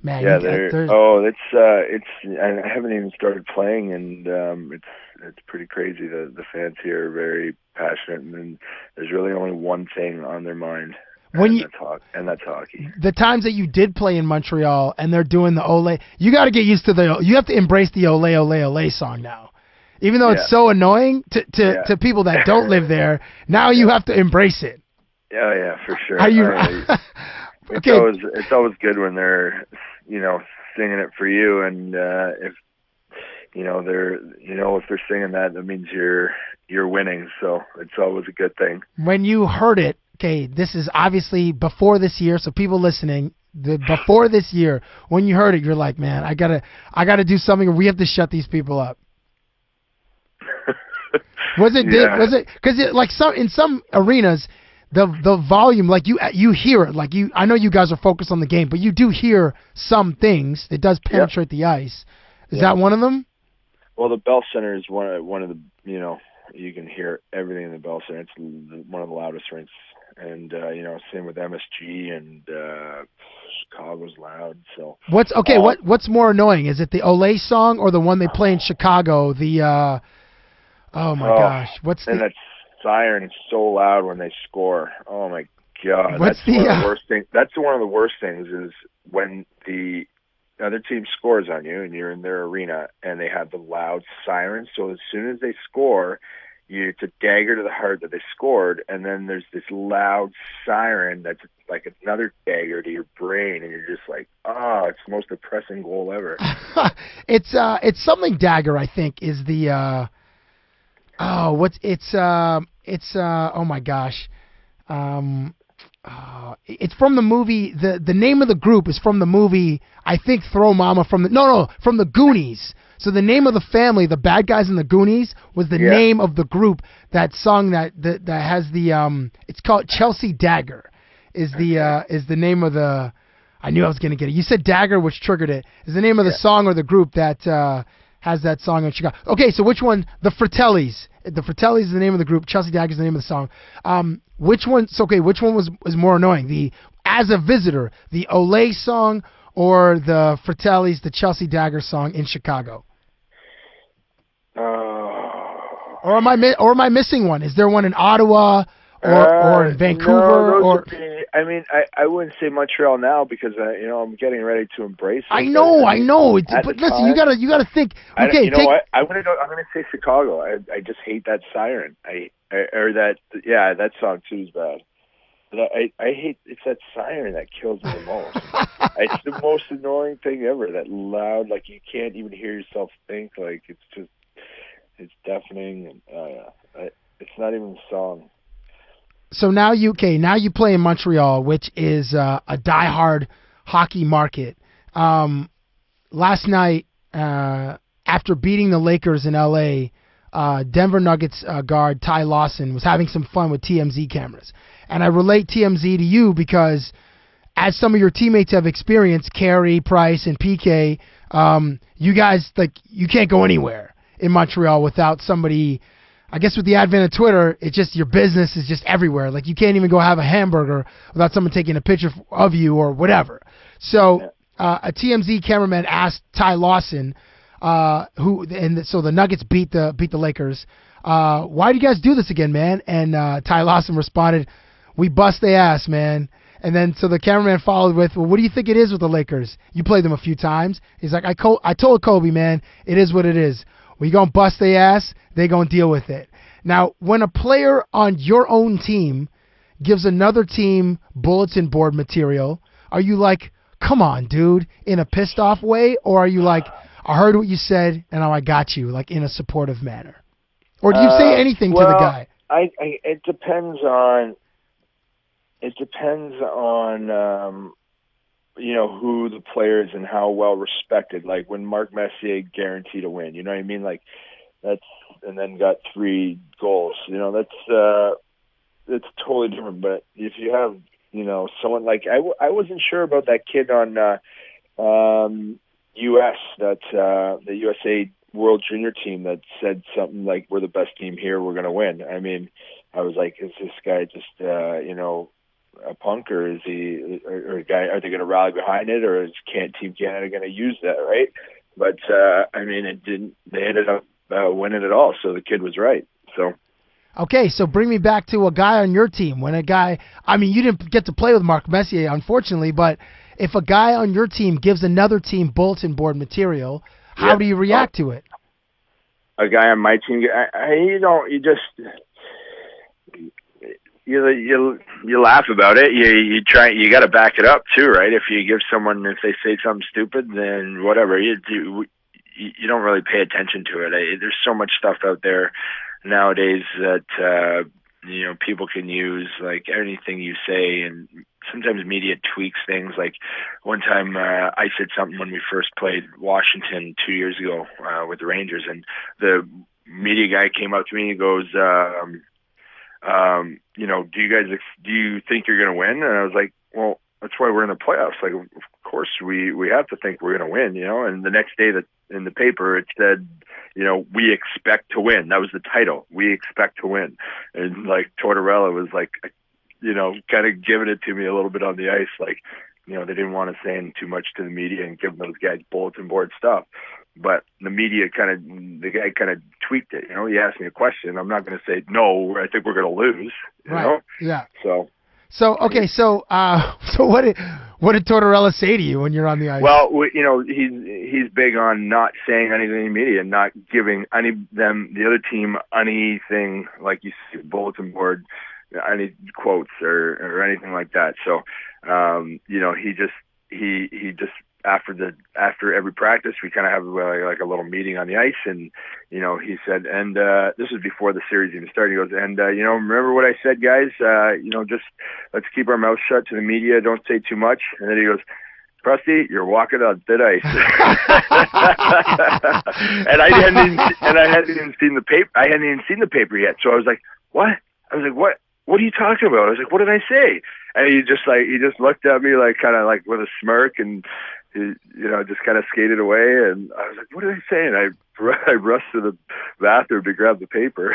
man. Yeah, I haven't even started playing, and it's pretty crazy. The fans here are very passionate, and there's really only one thing on their mind, and that's hockey. The times that you did play in Montreal, and they're doing the Ole, you got to get used to you have to embrace the Ole Ole Ole song now. Even though it's so annoying to people that don't live there, now you have to embrace it. Yeah, for sure. Okay. It's always good when they're, you know, singing it for you, and if they're singing that means you're winning. So it's always a good thing. When you heard it, okay, this is obviously before this year, so people listening, before this year, when you heard it, you're like, man, I gotta do something, or we have to shut these people up. Was it? Yeah. Was it? Because like in some arenas, the volume, like you hear it. Like I know you guys are focused on the game, but you do hear some things. It does penetrate the ice. Is that one of them? Well, the Bell Center is one of the, you can hear everything in the Bell Center. It's one of the loudest rinks. And, same with MSG, and Chicago's loud. So what's more annoying? Is it the Olay song or the one they play in Chicago? The, oh my gosh. That siren is so loud when they score. Oh my God. What's one of the worst things. That's one of the worst things is when the other team scores on you and you're in their arena and they have the loud siren. So as soon as they score, it's a dagger to the heart that they scored, and then there's this loud siren that's like another dagger to your brain, and you're just like, it's the most depressing goal ever. It's something dagger, I think, is the oh my gosh. It's from the movie. The name of the group is from the movie. I think Throw Mama from the Goonies. So the name of the family, the bad guys in the Goonies, was the name of the group that song that has the It's called Chelsea Dagger. Is the name of the. I knew I was gonna get it. You said Dagger, which triggered it. Is the name of the song or the group that has that song in Chicago? Okay, so which one? The Fratellis. The Fratellis is the name of the group. Chelsea Dagger is the name of the song. Which one? So okay, which one was more annoying? The As a Visitor, the Olay song, or the Fratellis, the Chelsea Dagger song in Chicago? Or am I missing one? Is there one in Ottawa or in Vancouver? No, I wouldn't say Montreal now because I'm getting ready to embrace it. I know. But listen, you gotta think. Okay, what? I'm gonna say Chicago. I just hate that siren. That song too is bad. But I hate it's that siren that kills me the most. It's the most annoying thing ever. That loud, like you can't even hear yourself think. Like it's deafening, and it's not even a song. So now you play in Montreal, which is a diehard hockey market. Last night, after beating the Lakers in L.A., Denver Nuggets guard Ty Lawson was having some fun with TMZ cameras. And I relate TMZ to you because, as some of your teammates have experienced, Carey, Price, and PK, you guys, you can't go anywhere in Montreal without somebody. I guess with the advent of Twitter, it's just your business is just everywhere. Like you can't even go have a hamburger without someone taking a picture of you or whatever. So a TMZ cameraman asked Ty Lawson, so the Nuggets beat the Lakers. Why do you guys do this again, man? And Ty Lawson responded, "We bust their ass, man." And then so the cameraman followed with, "Well, what do you think it is with the Lakers? You played them a few times." He's like, I told Kobe, man, it is what it is. We gonna bust their ass, they gonna deal with it. Now, when a player on your own team gives another team bulletin board material, are you like, come on, dude, in a pissed off way? Or are you like, I heard what you said and now I got you, like in a supportive manner? Or do you say anything to the guy? It depends on who the player is and how well respected. Like when Mark Messier guaranteed a win, you know what I mean? Like and then got 3 goals. That's totally different. But if you have, someone like I wasn't sure about that kid on US that the USA World Junior team that said something like, "We're the best team here. We're gonna win." I mean, I was like, is this guy just a punk, or is he or a guy? Are they going to rally behind it, or is Team Canada going to use that, right? But it didn't. They ended up winning it all, so the kid was right. So. Okay, so bring me back to a guy on your team. When a guy, you didn't get to play with Mark Messier, unfortunately, but if a guy on your team gives another team bulletin board material, how do you react to it? A guy on my team, you laugh about it. You try. You got to back it up too, right? If they say something stupid, then whatever. You don't really pay attention to it. There's so much stuff out there nowadays that people can use, like anything you say, and sometimes media tweaks things. Like one time I said something when we first played Washington 2 years ago with the Rangers, and media guy came up to me and he goes, you know, do you think you're going to win? And I was like, well, that's why we're in the playoffs. Like, of course we have to think we're going to win, you know. And the next day that in the paper it said, you know, we expect to win. That was the title. We expect to win. And like Tortorella was like, you know, kind of giving it to me a little bit on the ice. Like, you know, they didn't want to say too much to the media and give those guys bulletin board stuff. But the the guy kind of tweaked it. You know, he asked me a question. I'm not going to say, no, I think we're going to lose. You know? Yeah. So okay. So what did Tortorella say to you when you're on the ice? Well, you know, he's big on not saying anything in the media, not giving the other team anything like you see bulletin board, any quotes or anything like that. So, you know, he just after every practice, we kind of have like a little meeting on the ice, and you know, he said, and this is before the series even started. He goes, and you know, remember what I said, guys? You know, just let's keep our mouth shut to the media. Don't say too much. And then he goes, Prusty, you're walking on thin ice. and I hadn't even seen the paper. I hadn't even seen the paper yet. So I was like, what? I was like, what? What are you talking about? I was like, what did I say? And he just looked at me like kind of like with a smirk, and he, you know, just kind of skated away. And I was like, what did I say? And I rushed to the bathroom to grab the paper.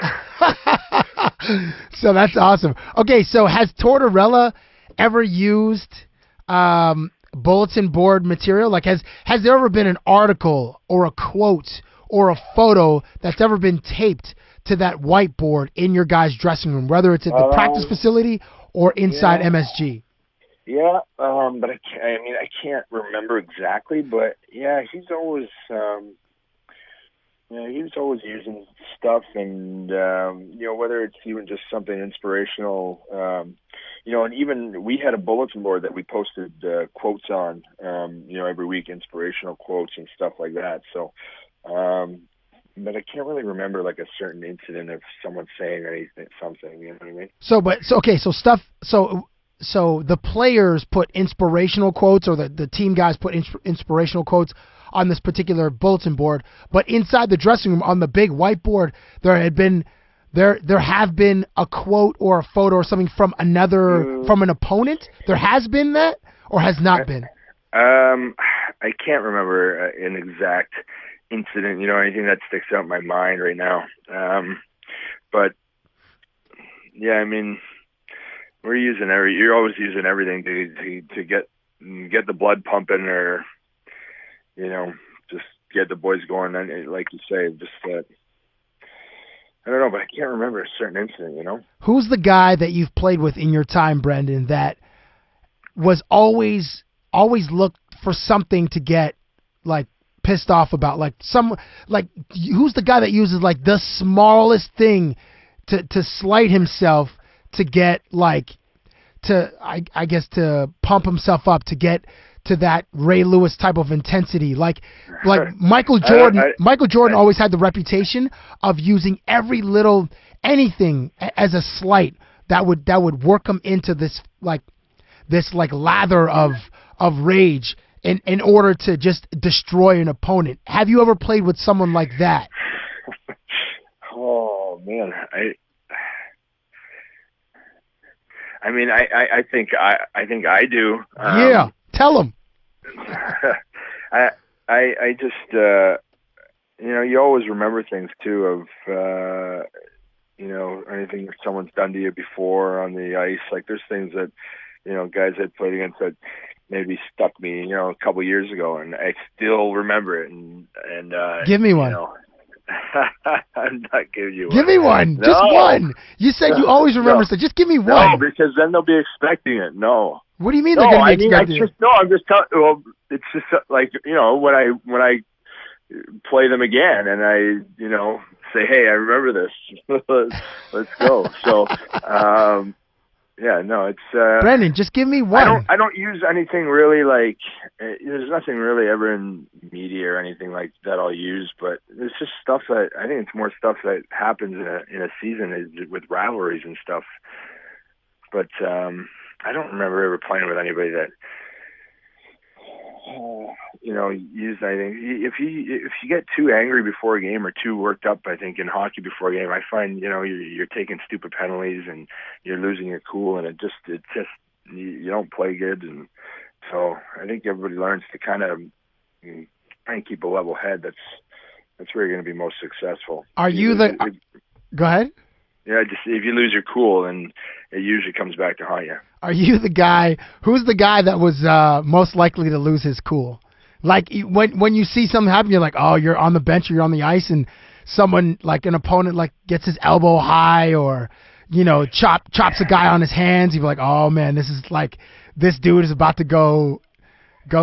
So that's awesome. Okay, so has Tortorella ever used bulletin board material? Like, has there ever been an article or a quote or a photo that's ever been taped to that whiteboard in your guys' dressing room, whether it's at the practice facility or inside MSG? Yeah, but I can't remember exactly, but yeah, he's always using stuff, and you know, whether it's even just something inspirational, you know, and even we had a bulletin board that we posted quotes on, you know, every week, inspirational quotes and stuff like that. So, but I can't really remember like a certain incident of someone saying something, you know what I mean? So the players put inspirational quotes, or the team guys put inspirational quotes on this particular bulletin board, but inside the dressing room on the big whiteboard, there have been a quote or a photo or something from from an opponent. There has been that, or has not been? I can't remember an exact incident, you know, anything that sticks out in my mind right now. But yeah, I mean, you're always using everything to get the blood pumping, or, you know, just get the boys going. And like you say, just I don't know, but I can't remember a certain incident, you know. Who's the guy that you've played with in your time, Brendan, that was always looked for something to get like pissed off about? Who's the guy that uses like the smallest thing to slight himself, to get to pump himself up, to get to that Ray Lewis type of intensity, like Michael Jordan. Michael Jordan always had the reputation of using every little anything as a slight that would work him into this lather of rage in order to just destroy an opponent. Have you ever played with someone like that? Oh man, I mean, I think I do. Yeah, tell them. I just you know, you always remember things too of you know, anything someone's done to you before on the ice. Like, there's things that, you know, guys I'd played against that maybe stuck me, you know, a couple years ago, and I still remember it. And give me one. You know, I'm not giving you one. Give me one. No. Just one. You said you always remember stuff. Just give me one. No, because then they'll be expecting it. No. What do you mean they're going to be expecting it? I'm just telling. Well, it's just like, you know, when I play them again and I, you know, say, hey, I remember this. Let's go. So, yeah, no, it's Brendan, just give me one. I don't use anything really, like, there's nothing really ever in media or anything like that I'll use, but it's just stuff that I think it's more stuff that happens in a season with rivalries and stuff. But I don't remember ever playing with anybody that use. I think if you get too angry before a game or too worked up, I think in hockey before a game, I find you're taking stupid penalties and you're losing your cool, and it just you don't play good. And so I think everybody learns to kind of try and keep a level head. That's where you're going to be most successful. Are you the? Go ahead. Yeah, just if you lose your cool, then it usually comes back to haunt you. Are you the guy? Who's the guy that was most likely to lose his cool? Like when you see something happen, you're like, oh, you're on the bench or you're on the ice, and someone like an opponent like gets his elbow high or chops a guy on his hands. You're like, oh man, this dude is about to go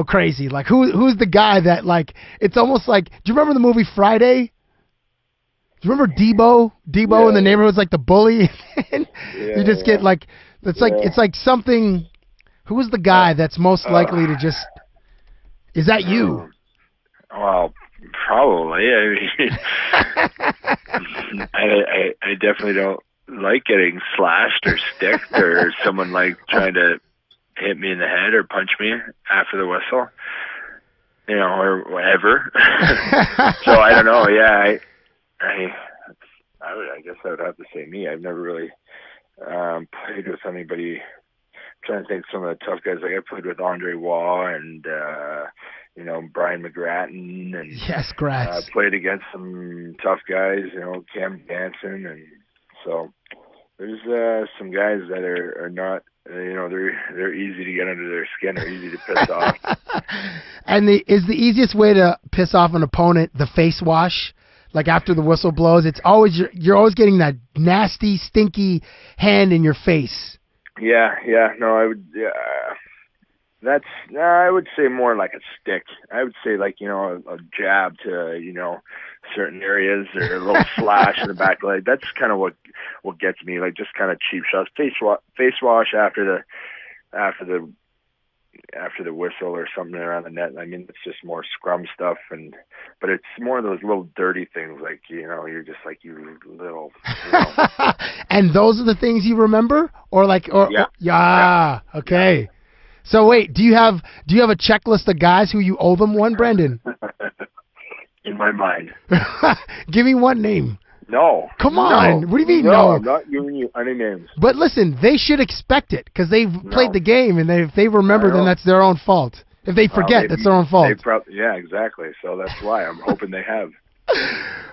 crazy. Like who's the guy that like it's almost like? Do you remember the movie Friday? Do you remember Debo in the neighborhood's like the bully? You just get like it's like something. Who is the guy that's most likely to just? Is that you? Well, probably. I definitely don't like getting slashed or sticked or someone like trying to hit me in the head or punch me after the whistle, or whatever. So I don't know. Yeah, I guess I would have to say me. I've never really played with anybody. I'm trying to think of some of the tough guys. Like I played with Andre Waugh and Brian McGrattan, and yes, Gratz. Played against some tough guys. Cam Danson, and so there's some guys that are not. They're easy to get under their skin or easy to piss off. And is the easiest way to piss off an opponent the face wash? Like after the whistle blows, it's always you're always getting that nasty, stinky hand in your face. Yeah. No, I would. I would say more like a stick. I would say like a jab to certain areas or a little slash in the back leg. That's kind of what gets me. Like just kind of cheap shots, face wash after the whistle or something around the net. I mean, it's just more scrum stuff, but it's more of those little dirty things. Like you're just like you little. And those are the things you remember, yeah. Okay. So wait, do you have a checklist of guys who you owe them one, Brendan? In my mind. Give me one name. No. Come on. No. What do you mean no? no? I'm not giving you any names. But listen, they should expect it because they've played the game, and if they remember, then that's their own fault. If they forget, that's their own fault. Yeah, exactly. So that's why I'm hoping they have.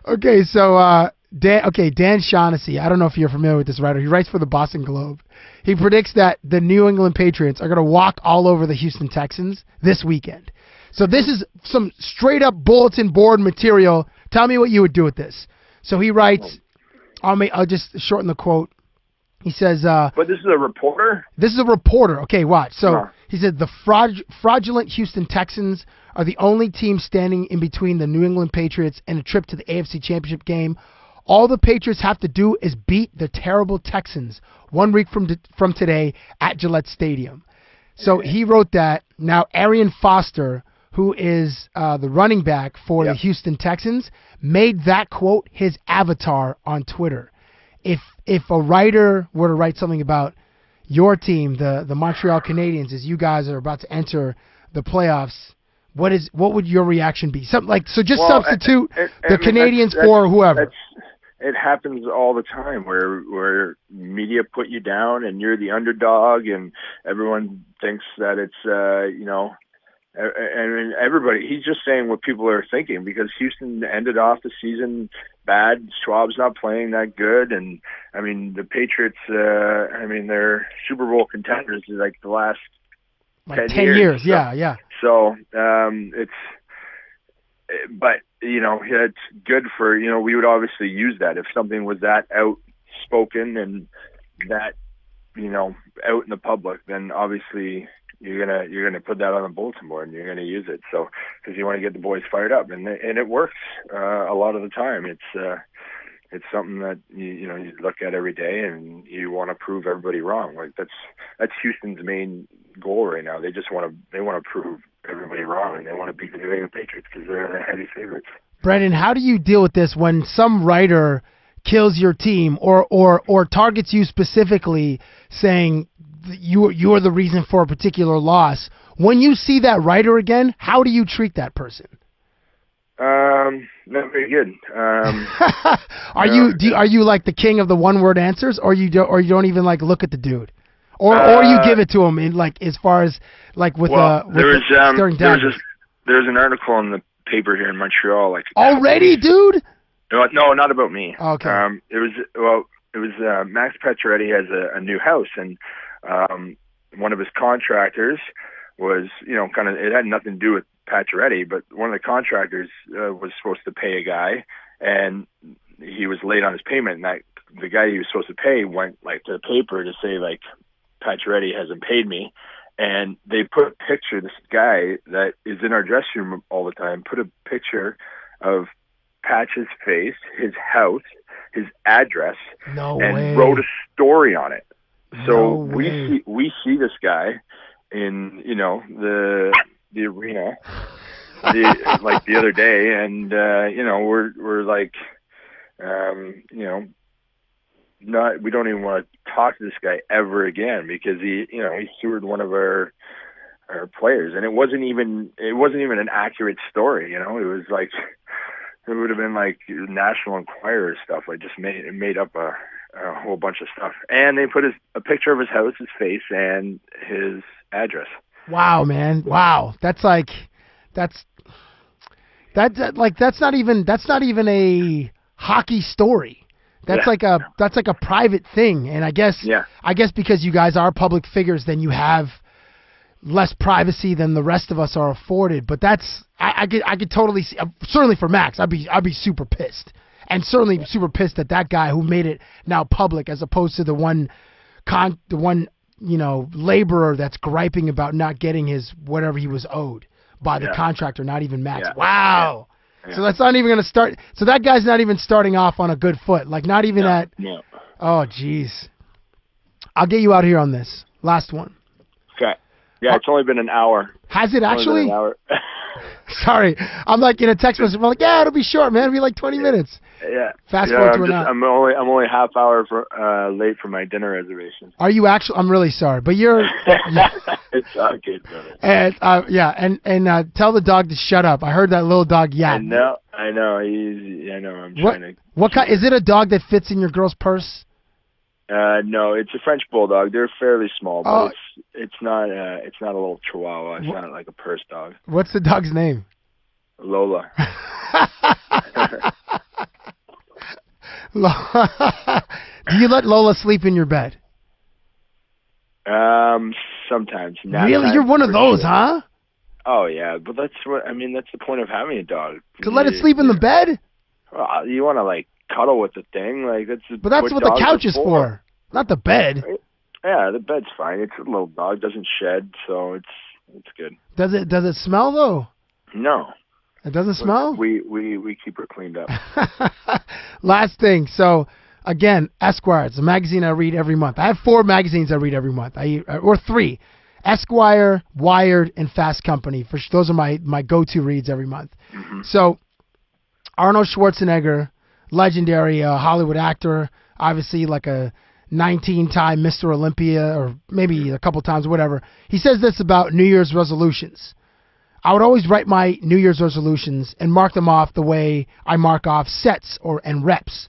Okay, so Dan Shaughnessy. I don't know if you're familiar with this writer. He writes for the Boston Globe. He predicts that the New England Patriots are going to walk all over the Houston Texans this weekend. So this is some straight-up bulletin board material. Tell me what you would do with this. So he writes, I'll just shorten the quote. He says... but this is a reporter? This is a reporter. Okay, watch. So he said the fraudulent Houston Texans are the only team standing in between the New England Patriots and a trip to the AFC Championship game. All the Patriots have to do is beat the terrible Texans 1 week from today at Gillette Stadium. So he wrote that. Now, Arian Foster, who is the running back for the Houston Texans, made that quote his avatar on Twitter. If a writer were to write something about your team, the Montreal Canadiens, as you guys are about to enter the playoffs, what would your reaction be? Something like substitute the Canadiens for whoever. It happens all the time where media put you down and you're the underdog and everyone thinks that it's and everybody, he's just saying what people are thinking because Houston ended off the season bad. Schwab's not playing that good. And I mean, the Patriots, they're Super Bowl contenders like the last 10 years. So, yeah. So, it's good for, we would obviously use that if something was that outspoken and that, out in the public, then obviously you're gonna put that on the bulletin board and you're gonna use it. So because you want to get the boys fired up, and it works a lot of the time. It's something that you look at every day and you want to prove everybody wrong. Like that's Houston's main goal right now. They want to prove everybody wrong, and they want to beat the New England Patriots because they're the heavy favorites. Brendan, how do you deal with this when some writer kills your team or targets you specifically, saying you're the reason for a particular loss? When you see that writer again, how do you treat that person? Not very good. Are you like the king of the one-word answers, or you don't even like look at the dude, or you give it to him in like as far as like with there's daggers? There's an article in the paper here in Montreal like already, dude. No, not about me. Okay. It was Max Pacioretty has a new house, and one of his contractors was, kind of, it had nothing to do with Pacioretty, but one of the contractors was supposed to pay a guy, and he was late on his payment, and the guy he was supposed to pay went like to the paper to say like Pacioretty hasn't paid me, and they put a picture, this guy that is in our dressing room all the time, put a picture of Patch's face, his house, his address, wrote a story on it. So we see this guy in the arena like the other day, and we're like we don't even want to talk to this guy ever again because he sued one of our players, and it wasn't even an accurate story. It was like it would have been like National Enquirer stuff. I just made up a whole bunch of stuff, and they put a picture of his house, his face, and his address. Wow, man! Wow, that's not even a hockey story. That's like a private thing, and I guess because you guys are public figures, then you have less privacy than the rest of us are afforded. But that's I could totally see. Certainly for Max, I'd be super pissed, and certainly super pissed at that guy who made it now public, as opposed to the one laborer that's griping about not getting his whatever he was owed by the contractor, not even Max. Yeah. Wow. Yeah. So that's not even going to start. So that guy's not even starting off on a good foot. Like not even at. No. Oh, jeez. I'll get you out here on this last one. Okay. Yeah, it's only been an hour. Has it actually? An hour. Sorry, I'm like in a text message. I'm like, yeah, it'll be short, man. It'll be like 20 minutes. Yeah. Fast forward to an hour. I'm only half hour late for my dinner reservation. Are you actually? I'm really sorry, but you're. It's all good, brother. And tell the dog to shut up. I heard that little dog yap. I know. I'm trying to. What kind? Is it a dog that fits in your girl's purse? No, it's a French bulldog. They're fairly small, but it's not a little Chihuahua. It's not like a purse dog. What's the dog's name? Lola. Do you let Lola sleep in your bed? Sometimes. Really? You're one of those, huh? Oh yeah, but that's the point of having a dog. To let it sleep in the bed? Well, you want to like cuddle with the thing, like that's. But that's what the couch is for, not the bed. Yeah, the bed's fine. It's a little dog, doesn't shed, so it's good. Does it smell though? No. It doesn't smell? We keep her cleaned up. Last thing. So again, Esquire. It's a magazine I read every month. I have 4 magazines I read every month. Or 3. Esquire, Wired, and Fast Company. Those are my go-to reads every month. Mm-hmm. So Arnold Schwarzenegger, legendary Hollywood actor, obviously like a 19-time Mr. Olympia, or maybe a couple times, whatever. He says this about New Year's resolutions. I would always write my New Year's resolutions and mark them off the way I mark off sets and reps.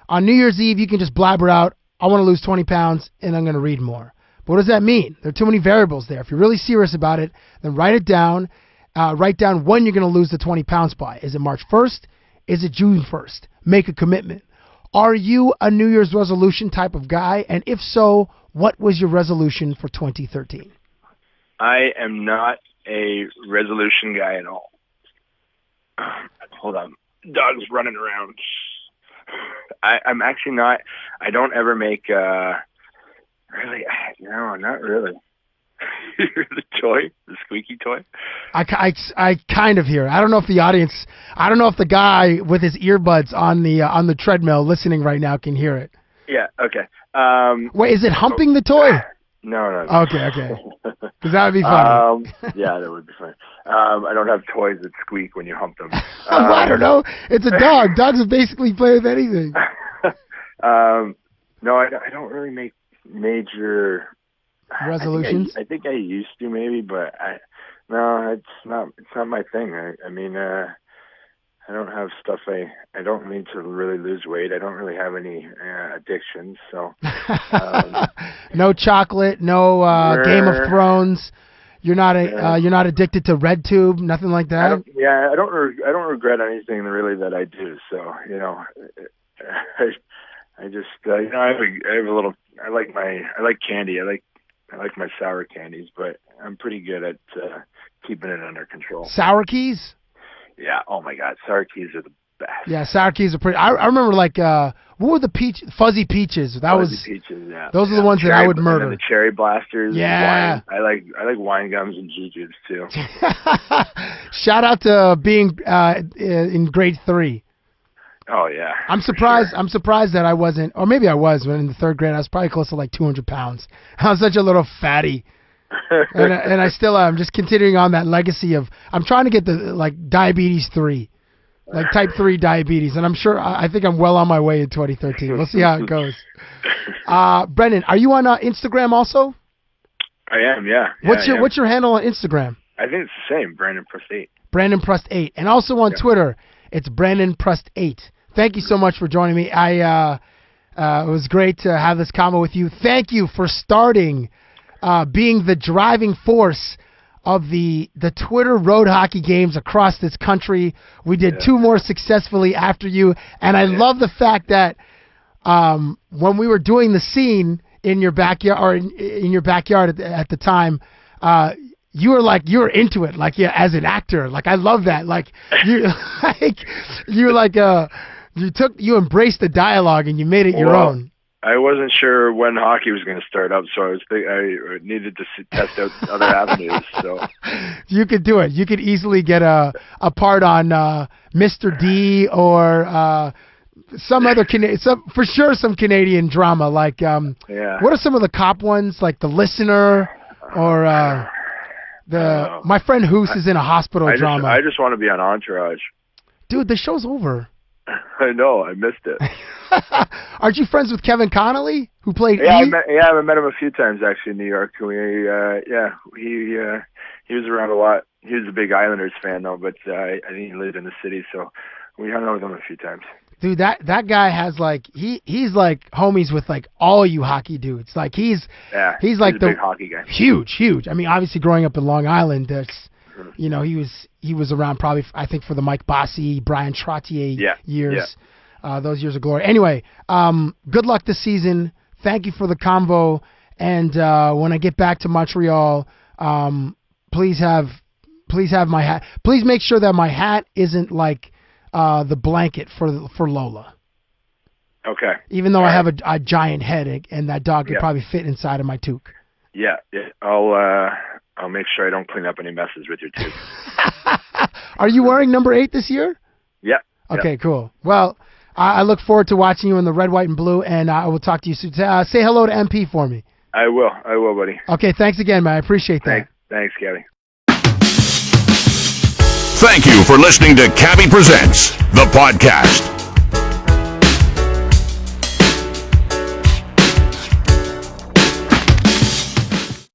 On New Year's Eve, you can just blabber out, I want to lose 20 pounds, and I'm going to read more. But what does that mean? There are too many variables there. If you're really serious about it, then write it down. Write down when you're going to lose the 20 pounds by. Is it March 1st? Is it June 1st? Make a commitment. Are you a New Year's resolution type of guy? And if so, what was your resolution for 2013? I am not a resolution guy at all. Hold on. Dog's running around. I'm actually not. I don't ever make, really, not really. The toy, the squeaky toy. I kind of hear it. I don't know if the guy with his earbuds on the treadmill listening right now can hear it. Yeah. Okay. Wait, is it humping the toy? No. Okay. Because that would be funny. Yeah, that would be funny. I don't have toys that squeak when you hump them. I don't know. It's a dog. Dogs will basically play with anything. No, I don't really make major resolutions. I think I used to maybe, but No, it's not my thing. I mean, I don't have stuff. I don't need to really lose weight. I don't really have any addictions. So no chocolate, no Game of Thrones. You're not you're not addicted to RedTube, nothing like that. I don't regret anything really that I do. So I just I have a little. I like candy. I like my sour candies, but I'm pretty good at keeping it under control. Sour keys? Yeah. Oh my God, sour keys are the best. Yeah, sour keys are pretty. I remember what were the fuzzy peaches? Fuzzy peaches. Yeah. Those are the ones that I would murder. And then the cherry blasters. Yeah. Wine. I like wine gums and jujubes too. Shout out to being in grade 3. Oh yeah. I'm surprised. Sure. I'm surprised that I wasn't, or maybe I was when in the 3rd grade. I was probably close to like 200 pounds. I was such a little fatty. and I still am. Just continuing on that legacy of, I'm trying to get the diabetes 3, like type 3 diabetes, and I think I'm well on my way in 2013. We'll see how it goes. Brendan, are you on Instagram also? I am, yeah. What's your handle on Instagram? I think it's the same, Brandon Prust 8. Brandon Prust 8, and also on Twitter, it's Brandon Prust 8. Thank you so much for joining me. It was great to have this combo with you. Thank you for starting. Being the driving force of the Twitter road hockey games across this country. We did 2 more successfully after you, and I love the fact that when we were doing the scene in your backyard, or in your backyard at the time, you were into it, as an actor. I love that. You embraced the dialogue and you made it your own. I wasn't sure when hockey was going to start up, so I needed to test out other avenues. So you could do it. You could easily get a part on Mr. D or some other for sure some Canadian drama. What are some of the cop ones, like The Listener or My Friend Hoos is in a hospital drama. I just want to be on Entourage. Dude, the show's over. I know, I missed it. Aren't you friends with Kevin Connolly, who played E? I've met him a few times actually in New York. He was around a lot. He was a big Islanders fan though, but I think he lived in the city, so we hung out with him a few times. Dude, that guy has he's like homies with all you hockey dudes. He's a big hockey guy. Huge. I mean, obviously growing up in Long Island, he was around probably, I think, for the Mike Bossy, Brian Trottier years. Those years of glory. Anyway, good luck this season. Thank you for the convo. And when I get back to Montreal, please have my hat. Please make sure that my hat isn't like the blanket for Lola. Okay. Even though I have a giant head, and that dog could probably fit inside of my toque. Yeah. I'll make sure I don't clean up any messes with your toque. Are you wearing number 8 this year? Yeah. Okay, cool. Well, I look forward to watching you in the red, white, and blue, and I will talk to you soon. Say hello to MP for me. I will, buddy. Okay, thanks again, man. I appreciate that. Thanks, Cabbie. Thank you for listening to Cabbie Presents, the podcast.